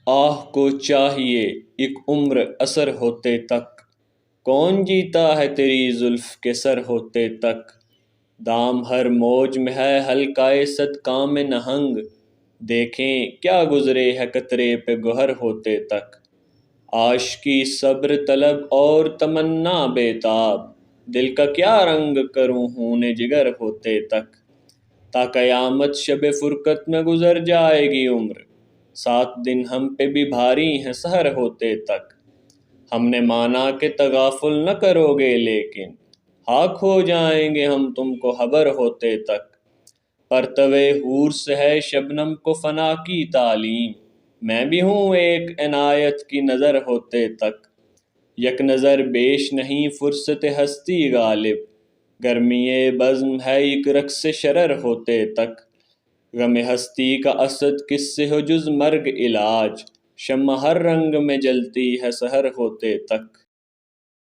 آہ کو چاہیے ایک عمر اثر ہوتے تک، کون جیتا ہے تیری زلف کے سر ہوتے تک۔ دام ہر موج میں ہے حلقۂ صد کام نہنگ، دیکھیں کیا گزرے ہے قطرے پہ گہر ہوتے تک۔ عاشقی صبر طلب اور تمنا بے تاب، دل کا کیا رنگ کروں خون جگر ہوتے تک۔ تا قیامت شب فرقت میں گزر جائے گی عمر، 7 دن ہم پہ بھی بھاری ہیں سحر ہوتے تک۔ ہم نے مانا کہ تغافل نہ کرو گے لیکن خاک ہو جائیں گے ہم تم کو خبر ہوتے تک۔ پرتو حور سے ہے شبنم کو فنا کی تعلیم، میں بھی ہوں ایک عنایت کی نظر ہوتے تک۔ یک نظر بیش نہیں فرصت ہستی غالب، گرمی بزم ہے ایک رقص شرر ہوتے تک۔ غم ہستی کا اسد کس سے ہو جز مرگ علاج، شمع ہر رنگ میں جلتی ہے سحر ہوتے تک۔